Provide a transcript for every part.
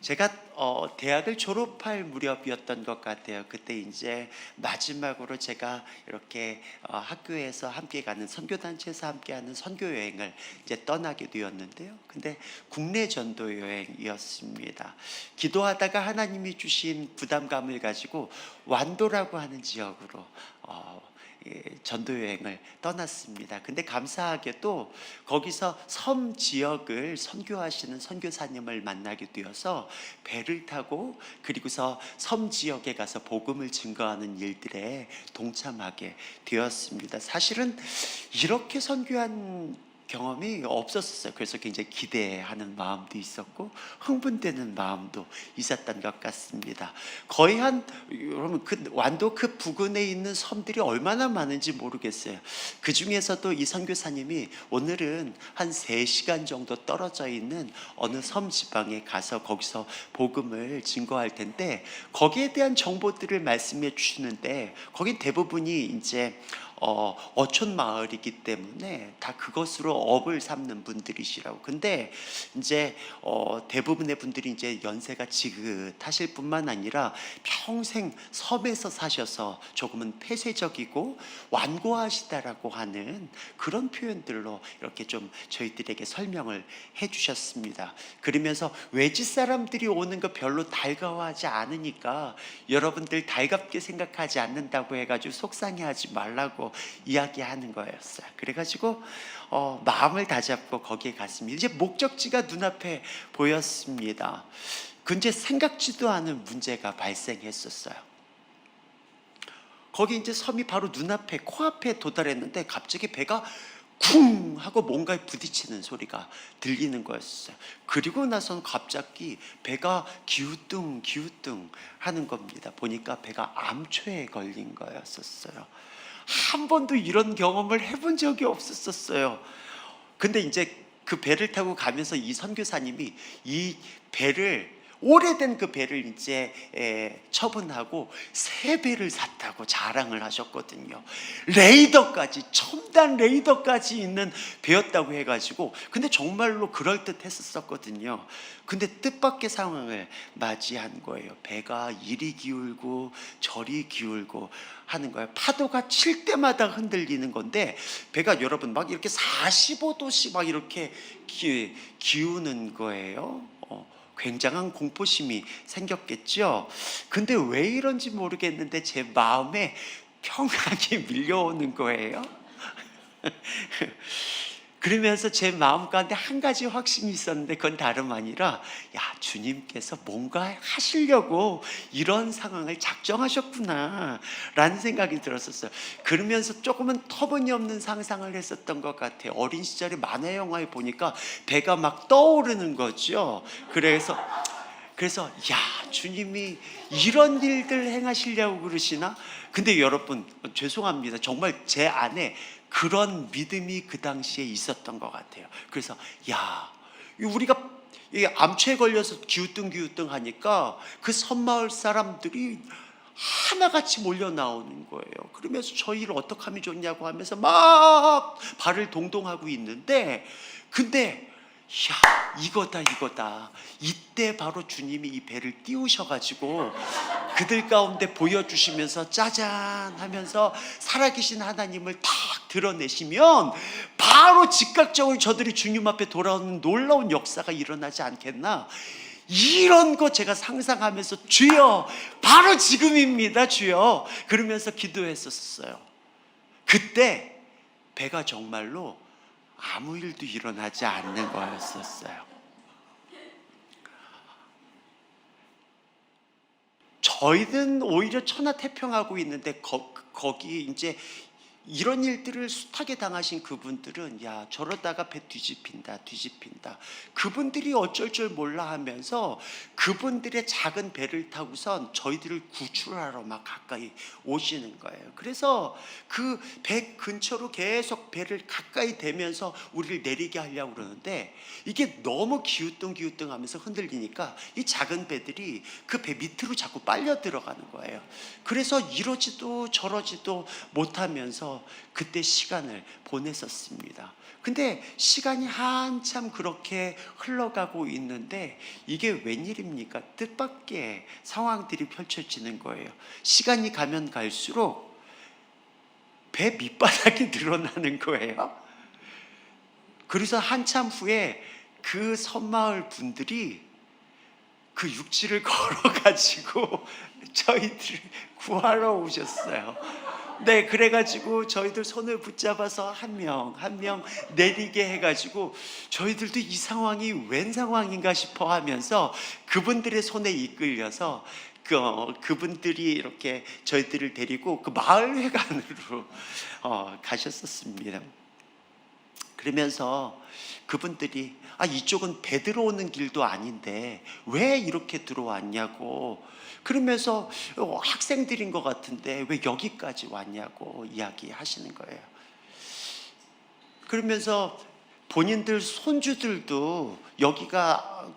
제가 대학을 졸업할 무렵이었던 것 같아요. 그때 이제 마지막으로 제가 이렇게 학교에서 함께 가는 선교단체에서 함께하는 선교 여행을 이제 떠나게 되었는데요. 근데 국내 전도 여행이었습니다. 기도하다가 하나님이 주신 부담감을 가지고 완도라고 하는 지역으로 전도 여행을 떠났습니다. 근데 감사하게도 거기서 섬 지역을 선교하시는 선교사님을 만나게 되어서 배를 타고 그리고서 섬 지역에 가서 복음을 증거하는 일들에 동참하게 되었습니다. 사실은 이렇게 선교한 경험이 없었어요. 그래서 굉장히 기대하는 마음도 있었고 흥분되는 마음도 있었던 것 같습니다. 거의 여러분 그 완도 그 부근에 있는 섬들이 얼마나 많은지 모르겠어요. 그 중에서도 이 선교사님이 오늘은 한 3시간 정도 떨어져 있는 어느 섬 지방에 가서 거기서 복음을 증거할 텐데 거기에 대한 정보들을 말씀해 주시는데 거긴 대부분이 이제 어촌 마을이기 때문에 다 그것으로 업을 삼는 분들이시라고. 근데 이제 대부분의 분들이 이제 연세가 지긋하실 뿐만 아니라 평생 섬에서 사셔서 조금은 폐쇄적이고 완고하시다라고 하는 그런 표현들로 이렇게 좀 저희들에게 설명을 해주셨습니다. 그러면서 외지 사람들이 오는 거 별로 달가워하지 않으니까 여러분들 달갑게 생각하지 않는다고 해가지고 속상해하지 말라고 이야기하는 거였어요. 그래가지고 마음을 다잡고 거기에 갔습니다. 이제 목적지가 눈앞에 보였습니다. 근데 생각지도 않은 문제가 발생했었어요. 거기 이제 섬이 바로 눈앞에 코앞에 도달했는데 갑자기 배가 쿵 하고 뭔가에 부딪히는 소리가 들리는 거였어요. 그리고 나선 갑자기 배가 기우뚱 하는 겁니다. 보니까 배가 암초에 걸린 거였었어요. 한 번도 이런 경험을 해본 적이 없었어요. 근데 이제 그 배를 타고 가면서 이 선교사님이 이 배를 오래된 그 배를 이제 처분하고 새 배를 샀다고 자랑을 하셨거든요. 레이더까지, 첨단 레이더까지 있는 배였다고 해가지고, 근데 정말로 그럴듯했었거든요. 근데 뜻밖의 상황을 맞이한 거예요. 배가 이리 기울고 저리 기울고 하는 거예요. 파도가 칠 때마다 흔들리는 건데 배가 여러분 막 이렇게 45도씩 막 이렇게 기우는 거예요. 굉장한 공포심이 생겼겠죠. 근데 왜 이런지 모르겠는데 제 마음에 평안이 밀려오는 거예요. 그러면서 제 마음 가운데 한 가지 확신이 있었는데 그건 다름 아니라 주님께서 뭔가 하시려고 이런 상황을 작정하셨구나 라는 생각이 들었었어요. 그러면서 조금은 터무니없는 상상을 했었던 것 같아요. 어린 시절에 만화 영화에 보니까 배가 막 떠오르는 거죠. 그래서 주님이 이런 일들 행하시려고 그러시나? 근데 여러분 죄송합니다. 정말 제 안에 그런 믿음이 그 당시에 있었던 것 같아요. 그래서 우리가 암초에 걸려서 기우뚱 하니까 그 섬마을 사람들이 하나같이 몰려 나오는 거예요. 그러면서 저희를 어떻게 하면 좋냐고 하면서 막 발을 동동하고 있는데 근데 이거다. 이때 바로 주님이 이 배를 띄우셔가지고 그들 가운데 보여주시면서 짜잔 하면서 살아계신 하나님을 탁 드러내시면 바로 즉각적으로 저들이 주님 앞에 돌아오는 놀라운 역사가 일어나지 않겠나? 이런 거 제가 상상하면서 주여 바로 지금입니다 주여 그러면서 기도했었어요. 그때 배가 정말로 아무 일도 일어나지 않는 거였었어요. 저희는 오히려 천하태평하고 있는데 거기 이제 이런 일들을 숱하게 당하신 그분들은 저러다가 배 뒤집힌다. 그분들이 어쩔 줄 몰라 하면서 그분들의 작은 배를 타고선 저희들을 구출하러 막 가까이 오시는 거예요. 그래서 그 배 근처로 계속 배를 가까이 대면서 우리를 내리게 하려고 그러는데 이게 너무 기우뚱 하면서 흔들리니까 이 작은 배들이 그 배 밑으로 자꾸 빨려 들어가는 거예요. 그래서 이러지도 저러지도 못하면서 하면서 그때 시간을 보냈었습니다. 근데 시간이 한참 그렇게 흘러가고 있는데 이게 웬일입니까? 뜻밖의 상황들이 펼쳐지는 거예요. 시간이 가면 갈수록 배 밑바닥이 늘어나는 거예요. 그래서 한참 후에 그 섬마을 분들이 그 육지를 걸어가지고 저희들을 구하러 오셨어요. 네, 그래가지고 저희들 손을 붙잡아서 한 명 한 명 내리게 해가지고 저희들도 이 상황이 웬 상황인가 싶어 하면서 그분들의 손에 이끌려서 그분들이 이렇게 저희들을 데리고 그 마을회관으로 가셨었습니다. 그러면서 그분들이 이쪽은 배 들어오는 길도 아닌데 왜 이렇게 들어왔냐고, 그러면서 학생들인 것 같은데 왜 여기까지 왔냐고 이야기하시는 거예요. 그러면서 본인들 손주들도 여기가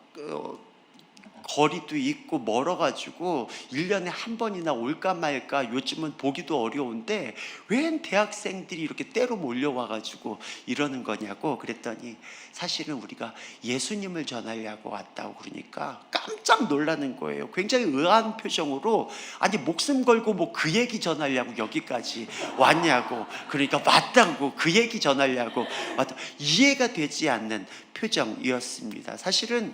거리도 있고 멀어가지고 1년에 한 번이나 올까 말까 요즘은 보기도 어려운데 웬 대학생들이 이렇게 때로 몰려와가지고 이러는 거냐고 그랬더니 사실은 우리가 예수님을 전하려고 왔다고 그러니까 깜짝 놀라는 거예요. 굉장히 의아한 표정으로 아니 목숨 걸고 뭐 그 얘기 전하려고 여기까지 왔냐고, 그러니까 맞다고, 그 얘기 전하려고 왔다, 이해가 되지 않는 표정이었습니다. 사실은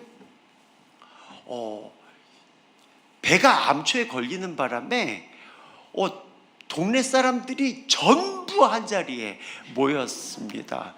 배가 암초에 걸리는 바람에 동네 사람들이 전부 한 자리에 모였습니다.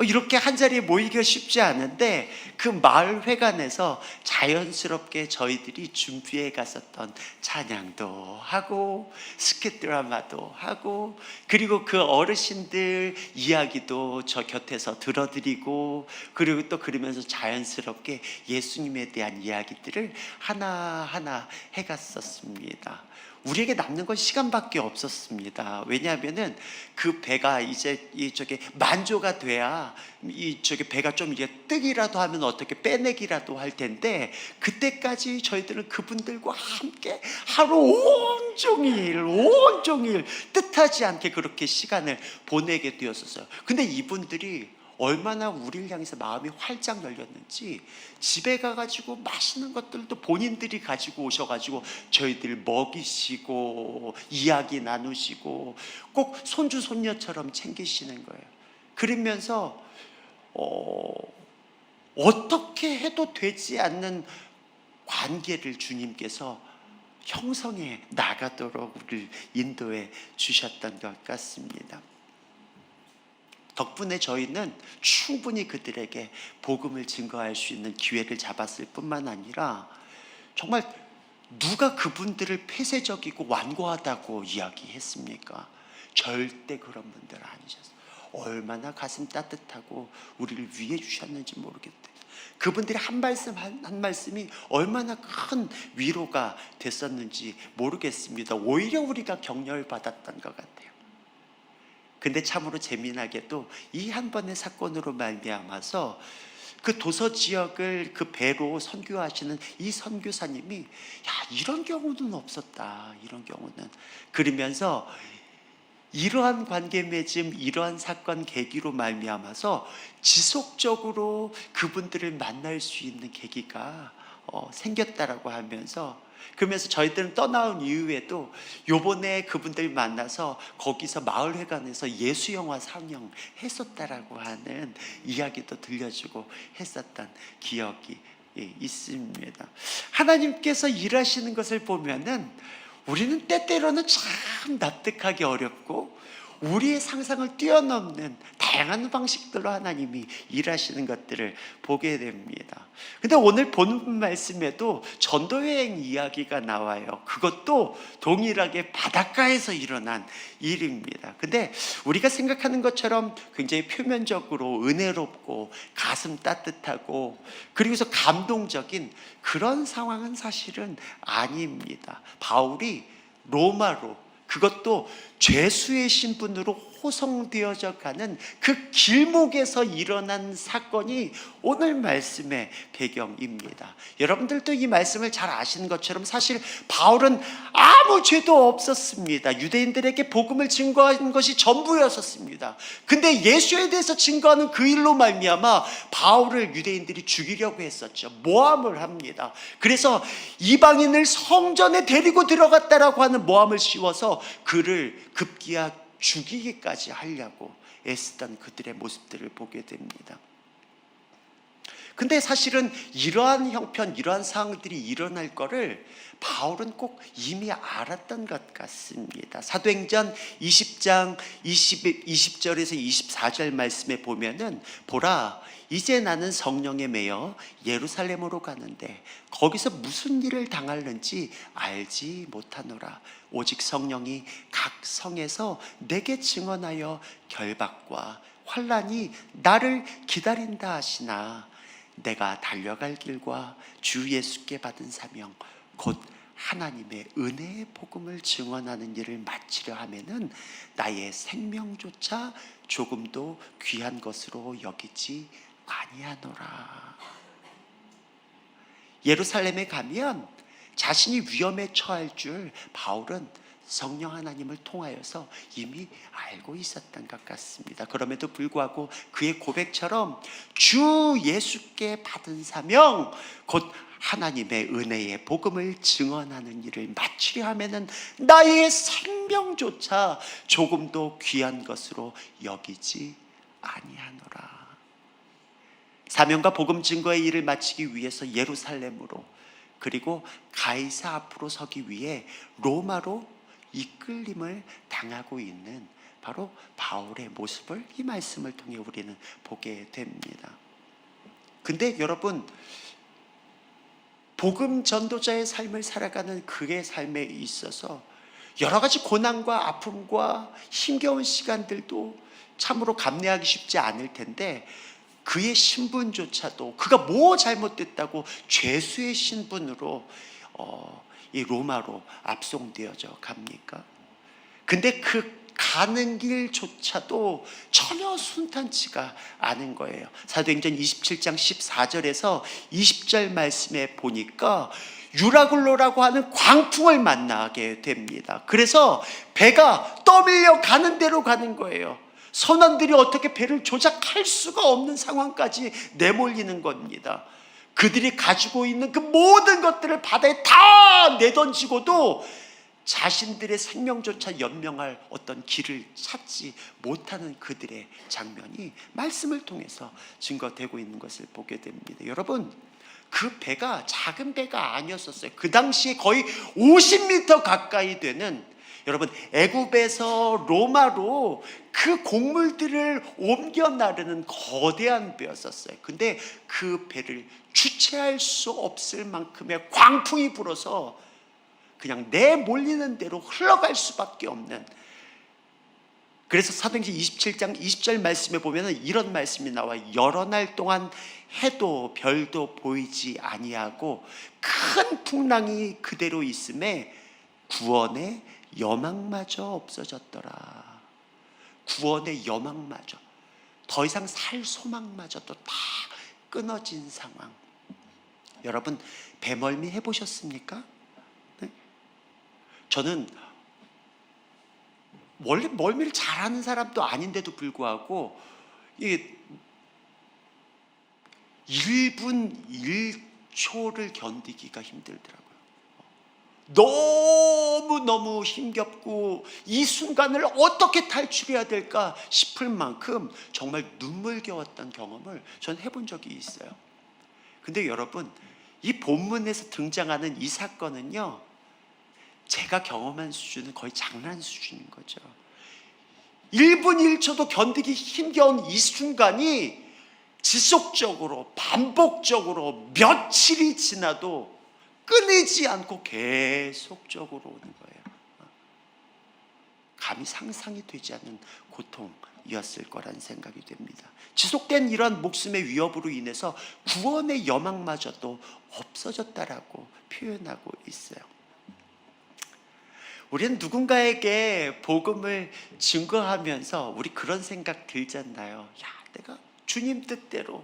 이렇게 한 자리에 모이기가 쉽지 않은데 그 마을 회관에서 자연스럽게 저희들이 준비해 갔었던 찬양도 하고 스킷 드라마도 하고 그리고 그 어르신들 이야기도 저 곁에서 들어드리고 그리고 또 그러면서 자연스럽게 예수님에 대한 이야기들을 하나하나 해갔었습니다. 우리에게 남는 건 시간밖에 없었습니다. 왜냐하면은 그 배가 이제 이쪽에 만조가 돼야 이쪽에 배가 좀 이제 뜨기라도 하면 어떻게 빼내기라도 할 텐데 그때까지 저희들은 그분들과 함께 하루 온종일 뜻하지 않게 그렇게 시간을 보내게 되었었어요. 근데 이분들이 얼마나 우리를 향해서 마음이 활짝 열렸는지 집에 가가지고 맛있는 것들도 본인들이 가지고 오셔가지고 저희들 먹이시고 이야기 나누시고 꼭 손주 손녀처럼 챙기시는 거예요. 그러면서 어떻게 해도 되지 않는 관계를 주님께서 형성해 나가도록 우리를 인도해 주셨던 것 같습니다. 덕분에 저희는 충분히 그들에게 복음을 증거할 수 있는 기회를 잡았을 뿐만 아니라 정말 누가 그분들을 폐쇄적이고 완고하다고 이야기했습니까? 절대 그런 분들 아니셨어요. 얼마나 가슴 따뜻하고 우리를 위해 주셨는지 모르겠대요. 그분들의 한 말씀이 얼마나 큰 위로가 됐었는지 모르겠습니다. 오히려 우리가 격려를 받았던 것 같아요. 근데 참으로 재미나게도 이 한 번의 사건으로 말미암아서 그 도서 지역을 그 배로 선교하시는 이 선교사님이 이런 경우는 없었다, 이런 경우는, 그러면서 이러한 관계 맺음, 이러한 사건 계기로 말미암아서 지속적으로 그분들을 만날 수 있는 계기가 생겼다라고 하면서, 그러면서 저희들은 떠나온 이후에도 요번에 그분들 만나서 거기서 마을회관에서 예수영화 상영했었다라고 하는 이야기도 들려주고 했었던 기억이 있습니다. 하나님께서 일하시는 것을 보면은 우리는 때때로는 참 납득하기 어렵고 우리의 상상을 뛰어넘는 다양한 방식들로 하나님이 일하시는 것들을 보게 됩니다. 근데 오늘 본 말씀에도 전도여행 이야기가 나와요. 그것도 동일하게 바닷가에서 일어난 일입니다. 근데 우리가 생각하는 것처럼 굉장히 표면적으로 은혜롭고 가슴 따뜻하고 그리고서 감동적인 그런 상황은 사실은 아닙니다. 바울이 로마로 그것도 죄수의 신분으로 호송되어져 가는 그 길목에서 일어난 사건이 오늘 말씀의 배경입니다. 여러분들도 이 말씀을 잘 아시는 것처럼 사실 바울은 아무 죄도 없었습니다. 유대인들에게 복음을 증거한 것이 전부였었습니다. 근데 예수에 대해서 증거하는 그 일로 말미암아 바울을 유대인들이 죽이려고 했었죠. 모함을 합니다. 그래서 이방인을 성전에 데리고 들어갔다라고 하는 모함을 씌워서 그를 급기야 죽이기까지 하려고 애쓰던 그들의 모습들을 보게 됩니다. 근데 사실은 이러한 형편, 이러한 상황들이 일어날 거를 바울은 꼭 이미 알았던 것 같습니다. 사도행전 20장 20절에서 24절 말씀에 보면은 보라, 이제 나는 성령에 매여 예루살렘으로 가는데 거기서 무슨 일을 당할는지 알지 못하노라. 오직 성령이 각 성에서 내게 증언하여 결박과 환난이 나를 기다린다 하시나 내가 달려갈 길과 주 예수께 받은 사명 곧 하나님의 은혜의 복음을 증언하는 일을 마치려 하면은 나의 생명조차 조금도 귀한 것으로 여기지 아니하노라. 예루살렘에 가면 자신이 위험에 처할 줄 바울은 성령 하나님을 통하여서 이미 알고 있었던 것 같습니다. 그럼에도 불구하고 그의 고백처럼 주 예수께 받은 사명 곧 하나님의 은혜의 복음을 증언하는 일을 마치려 하면은 나의 생명조차 조금도 귀한 것으로 여기지 아니하노라. 사명과 복음 증거의 일을 마치기 위해서 예루살렘으로 그리고 가이사 앞으로 서기 위해 로마로 이끌림을 당하고 있는 바로 바울의 모습을 이 말씀을 통해 우리는 보게 됩니다. 근데 여러분, 복음 전도자의 삶을 살아가는 그의 삶에 있어서 여러 가지 고난과 아픔과 힘겨운 시간들도 참으로 감내하기 쉽지 않을 텐데 그의 신분조차도 그가 뭐 잘못됐다고 죄수의 신분으로 이 로마로 압송되어져 갑니까? 근데 그 가는 길조차도 전혀 순탄치가 않은 거예요. 사도행전 27장 14절에서 20절 말씀에 보니까 유라굴로라고 하는 광풍을 만나게 됩니다. 그래서 배가 떠밀려 가는 대로 가는 거예요. 선원들이 어떻게 배를 조작할 수가 없는 상황까지 내몰리는 겁니다. 그들이 가지고 있는 그 모든 것들을 바다에 다 내던지고도 자신들의 생명조차 연명할 어떤 길을 찾지 못하는 그들의 장면이 말씀을 통해서 증거되고 있는 것을 보게 됩니다. 여러분, 그 배가 작은 배가 아니었었어요. 그 당시에 거의 50m 가까이 되는, 여러분, 애굽에서 로마로 그 곡물들을 옮겨 나르는 거대한 배였었어요. 근데 그 배를 주체할 수 없을 만큼의 광풍이 불어서 그냥 내몰리는 대로 흘러갈 수밖에 없는, 그래서 사도행전 27장 20절 말씀에 보면 이런 말씀이 나와요. 여러 날 동안 해도 별도 보이지 아니하고 큰 풍랑이 그대로 있음에 구원의 여망마저 없어졌더라. 구원의 여망마저, 더 이상 살 소망마저도 다 끊어진 상황. 여러분, 배멀미 해보셨습니까? 네? 저는 원래 멀미를 잘하는 사람도 아닌데도 불구하고 1분 1초를 견디기가 힘들더라고요. 너무너무 힘겹고 이 순간을 어떻게 탈출해야 될까 싶을 만큼 정말 눈물겨웠던 경험을 전 해본 적이 있어요. 근데 여러분, 이 본문에서 등장하는 이 사건은요, 제가 경험한 수준은 거의 장난 수준인 거죠. 1분 1초도 견디기 힘겨운 이 순간이 지속적으로 반복적으로 며칠이 지나도 끊이지 않고 계속적으로 오는 거예요. 감히 상상이 되지 않는 고통이었을 거란 생각이 됩니다. 지속된 이러한 목숨의 위협으로 인해서 구원의 여망마저도 없어졌다라고 표현하고 있어요. 우리는 누군가에게 복음을 증거하면서 우리 그런 생각 들잖아요. 야, 내가 주님 뜻대로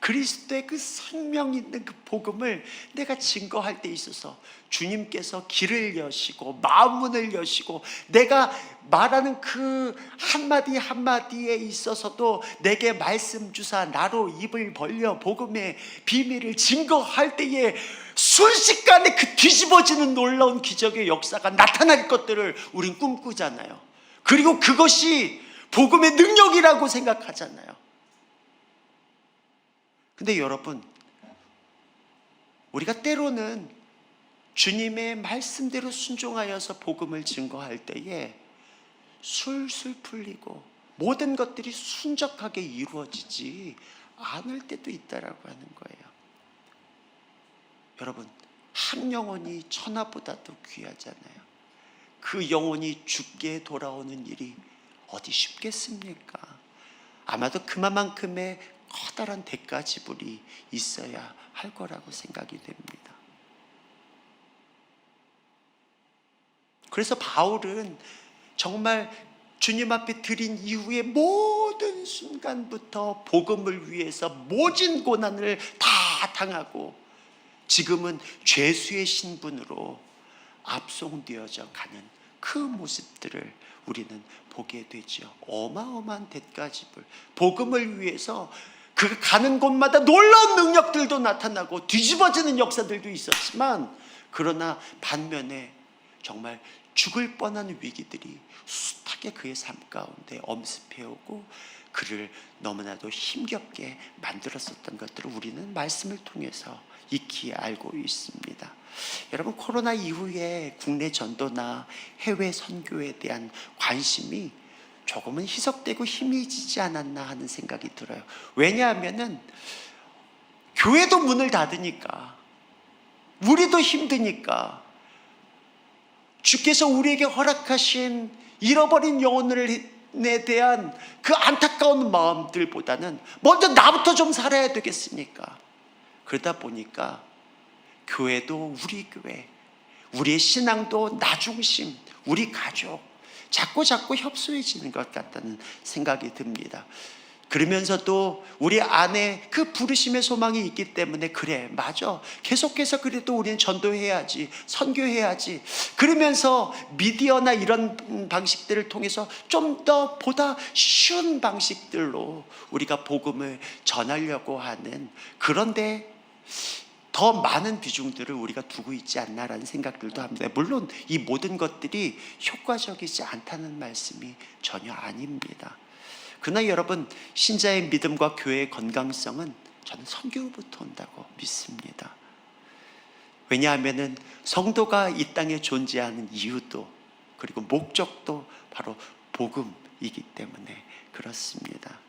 그리스도의 그 생명 있는 그 복음을 내가 증거할 때 있어서 주님께서 길을 여시고 마음문을 여시고 내가 말하는 그 한마디 한마디에 있어서도 내게 말씀 주사 나로 입을 벌려 복음의 비밀을 증거할 때에 순식간에 그 뒤집어지는 놀라운 기적의 역사가 나타날 것들을 우린 꿈꾸잖아요. 그리고 그것이 복음의 능력이라고 생각하잖아요. 근데 여러분, 우리가 때로는 주님의 말씀대로 순종하여서 복음을 증거할 때에 술술 풀리고 모든 것들이 순적하게 이루어지지 않을 때도 있다라고 하는 거예요. 여러분, 한 영혼이 천하보다도 귀하잖아요. 그 영혼이 죽게 돌아오는 일이 어디 쉽겠습니까? 아마도 그만큼의 커다란 대가 지불이 있어야 할 거라고 생각이 됩니다. 그래서 바울은 정말 주님 앞에 드린 이후의 모든 순간부터 복음을 위해서 모진 고난을 다 당하고 지금은 죄수의 신분으로 압송되어져 가는 그 모습들을 우리는 보게 되죠. 어마어마한 대가 지불, 복음을 위해서 그 가는 곳마다 놀라운 능력들도 나타나고 뒤집어지는 역사들도 있었지만, 그러나 반면에 정말 죽을 뻔한 위기들이 숱하게 그의 삶 가운데 엄습해오고 그를 너무나도 힘겹게 만들었었던 것들을 우리는 말씀을 통해서 익히 알고 있습니다. 여러분, 코로나 이후에 국내 전도나 해외 선교에 대한 관심이 조금은 희석되고 희미해지지 않았나 하는 생각이 들어요. 왜냐하면은 교회도 문을 닫으니까, 우리도 힘드니까, 주께서 우리에게 허락하신 잃어버린 영혼에 대한 그 안타까운 마음들보다는 먼저 나부터 좀 살아야 되겠으니까, 그러다 보니까 교회도 우리 교회, 우리의 신앙도 나 중심, 우리 가족 자꾸 협소해지는 것 같다는 생각이 듭니다. 그러면서도 우리 안에 그 부르심의 소망이 있기 때문에, 그래, 맞아, 계속해서 그래도 우리는 전도해야지, 선교해야지, 그러면서 미디어나 이런 방식들을 통해서 좀 더 보다 쉬운 방식들로 우리가 복음을 전하려고 하는, 그런데 더 많은 비중들을 우리가 두고 있지 않나라는 생각들도 합니다. 물론 이 모든 것들이 효과적이지 않다는 말씀이 전혀 아닙니다. 그러나 여러분, 신자의 믿음과 교회의 건강성은 저는 선교부터 온다고 믿습니다. 왜냐하면 성도가 이 땅에 존재하는 이유도, 그리고 목적도 바로 복음이기 때문에 그렇습니다.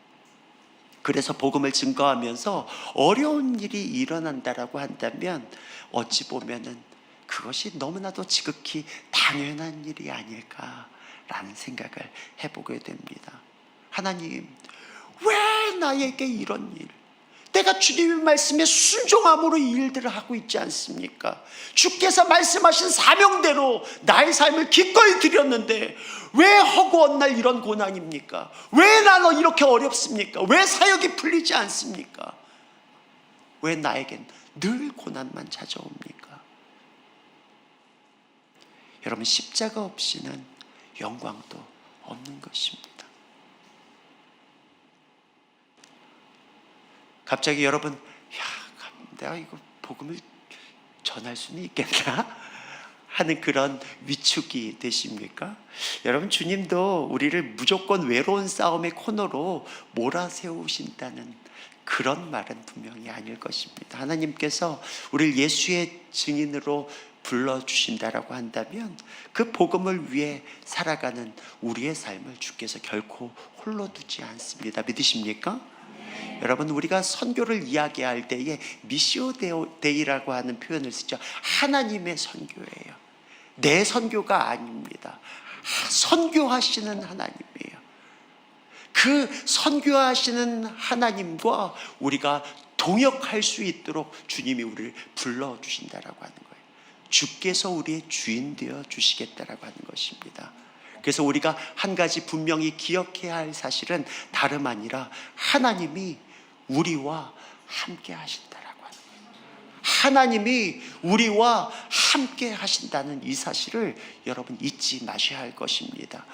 그래서 복음을 증거하면서 어려운 일이 일어난다라고 한다면 어찌 보면은 그것이 너무나도 지극히 당연한 일이 아닐까라는 생각을 해보게 됩니다. 하나님, 왜 나에게 이런 일, 내가 주님의 말씀에 순종함으로 이 일들을 하고 있지 않습니까? 주께서 말씀하신 사명대로 나의 삶을 기꺼이 드렸는데 왜 허구한 날 이런 고난입니까? 왜 나는 이렇게 어렵습니까? 왜 사역이 풀리지 않습니까? 왜 나에겐 늘 고난만 찾아옵니까? 여러분, 십자가 없이는 영광도 없는 것입니다. 갑자기 여러분, 내가 이거 복음을 전할 수는 있겠나? 하는 그런 위축이 되십니까? 여러분, 주님도 우리를 무조건 외로운 싸움의 코너로 몰아세우신다는 그런 말은 분명히 아닐 것입니다. 하나님께서 우리를 예수의 증인으로 불러주신다라고 한다면 그 복음을 위해 살아가는 우리의 삶을 주께서 결코 홀로 두지 않습니다. 믿으십니까? 여러분, 우리가 선교를 이야기할 때에 미시오 데이라고 하는 표현을 쓰죠. 하나님의 선교예요. 내 선교가 아닙니다. 선교하시는 하나님이에요. 그 선교하시는 하나님과 우리가 동역할 수 있도록 주님이 우리를 불러주신다라고 하는 거예요. 주께서 우리의 주인 되어 주시겠다라고 하는 것입니다. 그래서 우리가 한 가지 분명히 기억해야 할 사실은 다름 아니라 하나님이 우리와 함께 하신다라고 하는 거예요. 하나님이 우리와 함께 하신다는 이 사실을 여러분 잊지 마셔야 할 것입니다.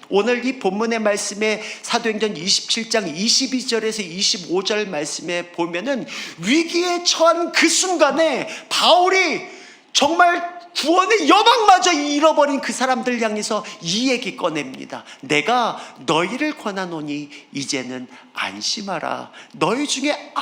오늘 이 본문의 말씀에 사도행전 27장 22절에서 25절 말씀에 보면은 위기에 처한 그 순간에 바울이 정말 구원의 여망마저 잃어버린 그 사람들 향해서 이 얘기 꺼냅니다. 내가 너희를 권하노니 이제는 안심하라. 너희 중에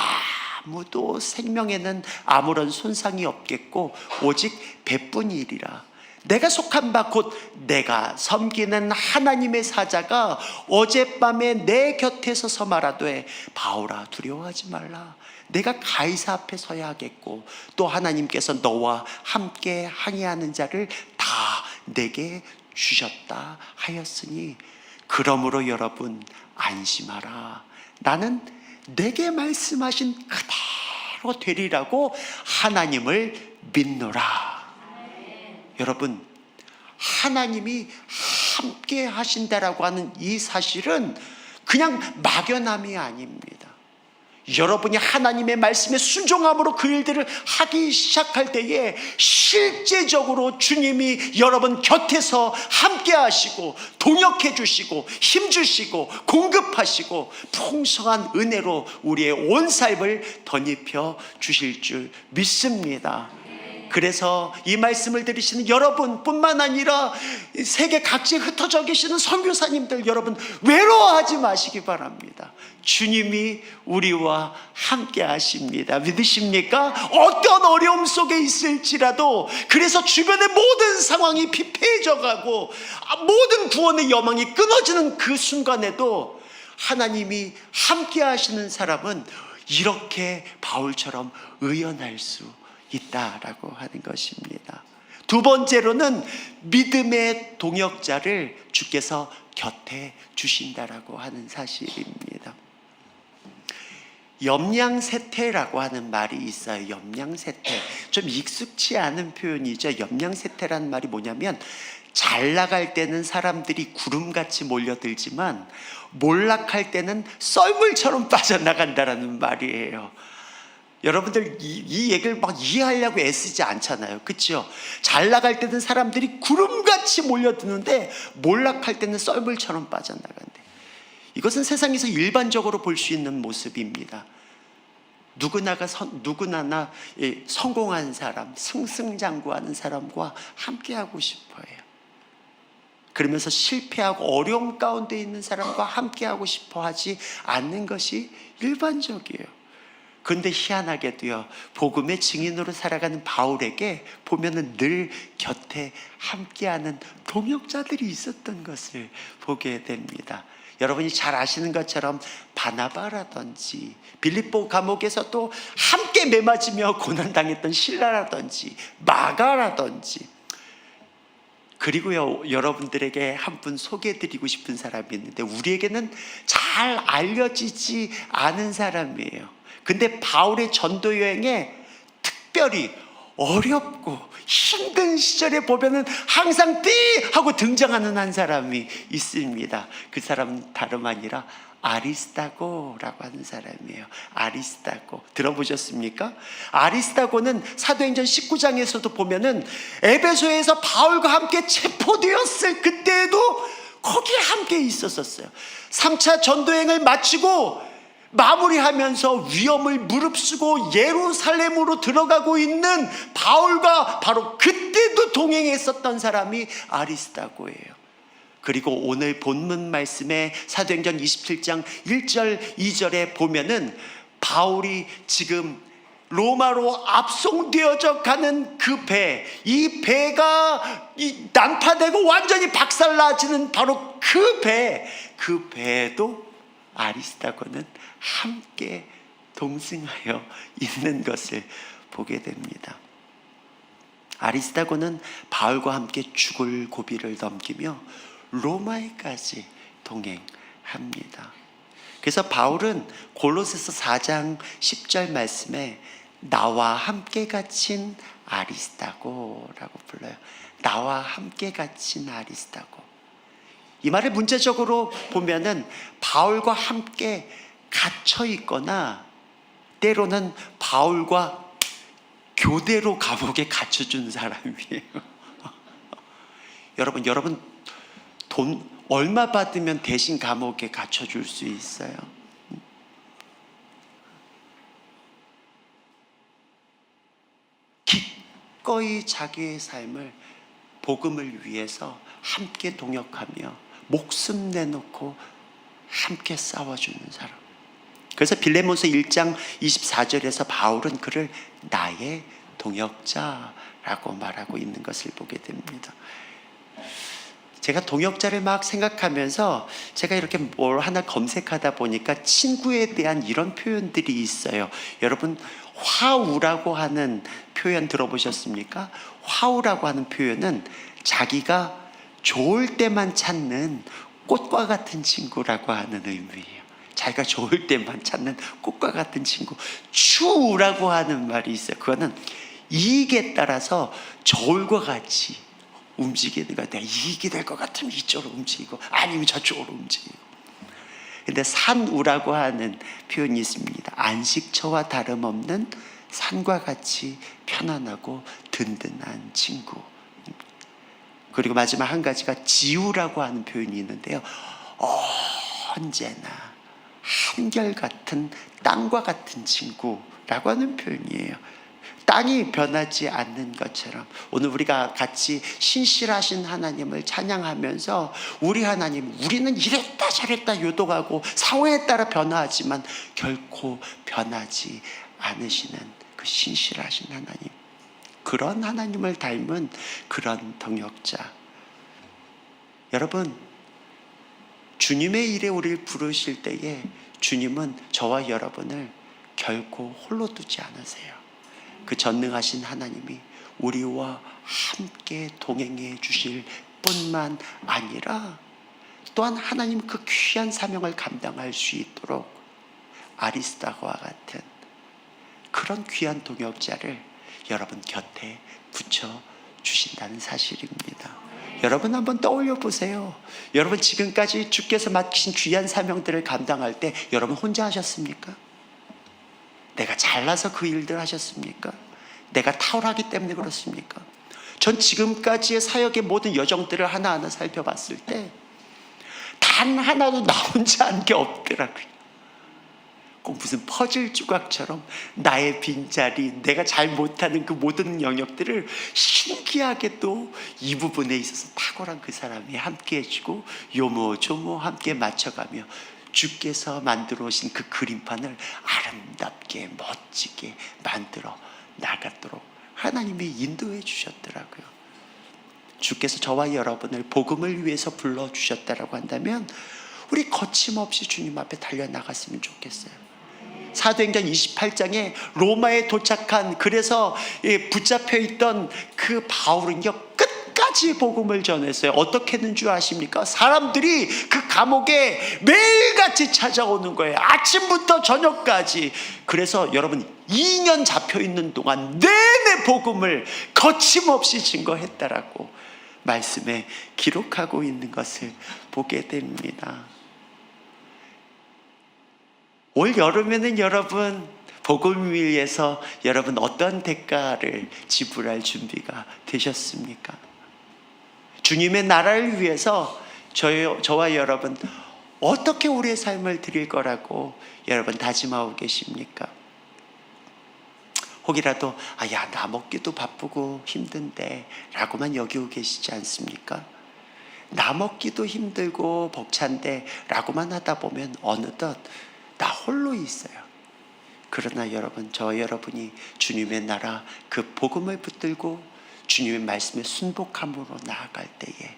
아무도 생명에는 아무런 손상이 없겠고 오직 배뿐이리라. 내가 속한 바 곧 내가 섬기는 하나님의 사자가 어젯밤에 내 곁에 서서 말하되 바울아 두려워하지 말라. 내가 가이사 앞에 서야 하겠고 또 하나님께서 너와 함께 항해하는 자를 다 내게 주셨다 하였으니 그러므로 여러분 안심하라. 나는 내게 말씀하신 그대로 되리라고 하나님을 믿노라. 여러분, 하나님이 함께 하신다라고 하는 이 사실은 그냥 막연함이 아닙니다. 여러분이 하나님의 말씀에 순종함으로 그 일들을 하기 시작할 때에 실제적으로 주님이 여러분 곁에서 함께 하시고 동역해 주시고 힘 주시고 공급하시고 풍성한 은혜로 우리의 온 삶을 덧입혀 주실 줄 믿습니다. 그래서 이 말씀을 들으시는 여러분뿐만 아니라 세계 각지에 흩어져 계시는 선교사님들 여러분 외로워하지 마시기 바랍니다. 주님이 우리와 함께 하십니다. 믿으십니까? 어떤 어려움 속에 있을지라도 그래서 주변의 모든 상황이 피폐해져 가고 모든 구원의 여망이 끊어지는 그 순간에도 하나님이 함께 하시는 사람은 이렇게 바울처럼 의연할 수 있다라고 하는 것입니다. 두 번째로는 믿음의 동역자를 주께서 곁에 주신다라고 하는 사실입니다. 염량세태라고 하는 말이 있어요. 염량세태. 좀 익숙치 않은 표현이죠. 염량세태라는 말이 뭐냐면 잘 나갈 때는 사람들이 구름같이 몰려들지만 몰락할 때는 썰물처럼 빠져나간다라는 말이에요. 여러분들 이 얘기를 막 이해하려고 애쓰지 않잖아요. 그렇죠? 잘 나갈 때는 사람들이 구름같이 몰려드는데 몰락할 때는 썰물처럼 빠져나간대. 이것은 세상에서 일반적으로 볼 수 있는 모습입니다. 누구나나 성공한 사람, 승승장구하는 사람과 함께하고 싶어해요. 그러면서 실패하고 어려움 가운데 있는 사람과 함께하고 싶어 하지 않는 것이 일반적이에요. 그런데 희한하게도요, 복음의 증인으로 살아가는 바울에게 보면은 늘 곁에 함께하는 동역자들이 있었던 것을 보게 됩니다. 여러분이 잘 아시는 것처럼 바나바라든지 빌립보 감옥에서 또 함께 매맞으며 고난당했던 실라라든지 마가라든지, 그리고요 여러분들에게 한 분 소개해드리고 싶은 사람이 있는데 우리에게는 잘 알려지지 않은 사람이에요. 근데 바울의 전도 여행에 특별히 어렵고 힘든 시절에 보면은 항상 띠 하고 등장하는 한 사람이 있습니다. 그 사람은 다름 아니라 아리스다고라고 하는 사람이에요. 아리스다고 들어보셨습니까? 아리스다고는 사도행전 19장에서도 보면은 에베소에서 바울과 함께 체포되었을 그때에도 거기에 함께 있었어요. 3차 전도행을 마치고 마무리하면서 위험을 무릅쓰고 예루살렘으로 들어가고 있는 바울과 바로 그때도 동행했었던 사람이 아리스다고예요. 그리고 오늘 본문 말씀에 사도행전 27장 1절 2절에 보면은 바울이 지금 로마로 압송되어져 가는 그 배, 이 배가 난파되고 완전히 박살나지는 바로 그 배에도 아리스다고는 함께 동승하여 있는 것을 보게 됩니다. 아리스다고는 바울과 함께 죽을 고비를 넘기며 로마에까지 동행합니다. 그래서 바울은 골로새서 4장 10절 말씀에 나와 함께 갇힌 아리스다고라고 불러요. 나와 함께 갇힌 아리스다고. 이 말을 문제적으로 보면은 바울과 함께 갇혀 있거나 때로는 바울과 교대로 감옥에 갇혀준 사람이에요. 여러분 돈 얼마 받으면 대신 감옥에 갇혀줄 수 있어요? 기꺼이 자기의 삶을 복음을 위해서 함께 동역하며 목숨 내놓고 함께 싸워주는 사람. 그래서 빌레몬서 1장 24절에서 바울은 그를 나의 동역자라고 말하고 있는 것을 보게 됩니다. 제가 동역자를 막 생각하면서 제가 이렇게 뭘 하나 검색하다 보니까 친구에 대한 이런 표현들이 있어요. 여러분 화우라고 하는 표현 들어보셨습니까? 화우라고 하는 표현은 자기가 좋을 때만 찾는 꽃과 같은 친구라고 하는 의미예요. 자기가 좋을 때만 찾는 꽃과 같은 친구. 추우라고 하는 말이 있어요. 그거는 이익에 따라서 저울과 같이 움직이는 것 같아요. 이익이 될 것 같으면 이쪽으로 움직이고 아니면 저쪽으로 움직이고. 근데 산우라고 하는 표현이 있습니다. 안식처와 다름없는 산과 같이 편안하고 든든한 친구. 그리고 마지막 한 가지가 지우라고 하는 표현이 있는데요. 언제나 한결같은 땅과 같은 친구라고 하는 표현이에요. 땅이 변하지 않는 것처럼 오늘 우리가 같이 신실하신 하나님을 찬양하면서 우리 하나님, 우리는 이랬다 저랬다 요동하고 상황에 따라 변화하지만 결코 변하지 않으시는 그 신실하신 하나님, 그런 하나님을 닮은 그런 동역자. 여러분, 주님의 일에 우리를 부르실 때에 주님은 저와 여러분을 결코 홀로 두지 않으세요. 그 전능하신 하나님이 우리와 함께 동행해 주실 뿐만 아니라 또한 하나님 그 귀한 사명을 감당할 수 있도록 아리스다와 같은 그런 귀한 동역자를 여러분 곁에 붙여 주신다는 사실입니다. 여러분 한번 떠올려 보세요. 여러분 지금까지 주께서 맡기신 귀한 사명들을 감당할 때 여러분 혼자 하셨습니까? 내가 잘나서 그 일들 하셨습니까? 내가 탁월하기 때문에 그렇습니까? 전 지금까지의 사역의 모든 여정들을 하나하나 살펴봤을 때 단 하나도 나 혼자 한 게 없더라고요. 꼭 무슨 퍼즐 조각처럼 나의 빈자리, 내가 잘 못하는 그 모든 영역들을 신기하게도 이 부분에 있어서 탁월한 그 사람이 함께 해주고 요모조모 함께 맞춰가며 주께서 만들어 오신 그 그림판을 아름답게 멋지게 만들어 나가도록 하나님이 인도해 주셨더라고요. 주께서 저와 여러분을 복음을 위해서 불러주셨다라고 한다면 우리 거침없이 주님 앞에 달려나갔으면 좋겠어요. 사도행전 28장에 로마에 도착한, 그래서 붙잡혀 있던 그 바울은요 끝까지 복음을 전했어요. 어떻게 했는 줄 아십니까? 사람들이 그 감옥에 매일같이 찾아오는 거예요. 아침부터 저녁까지. 그래서 여러분 2년 잡혀 있는 동안 내내 복음을 거침없이 증거했다라고 말씀에 기록하고 있는 것을 보게 됩니다. 올 여름에는 여러분 복음을 위해서 여러분 어떤 대가를 지불할 준비가 되셨습니까? 주님의 나라를 위해서 저와 여러분 어떻게 우리의 삶을 드릴 거라고 여러분 다짐하고 계십니까? 혹이라도 야, 나 먹기도 바쁘고 힘든데 라고만 여기고 계시지 않습니까? 나 먹기도 힘들고 벅찬데 라고만 하다 보면 어느덧 나 홀로 있어요. 그러나 여러분, 저 여러분이 주님의 나라 그 복음을 붙들고 주님의 말씀에 순복함으로 나아갈 때에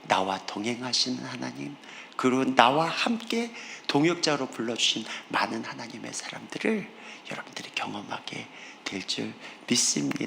나와 동행하시는 하나님, 그리고 나와 함께 동역자로 불러주신 많은 하나님의 사람들을 여러분들이 경험하게 될 줄 믿습니다.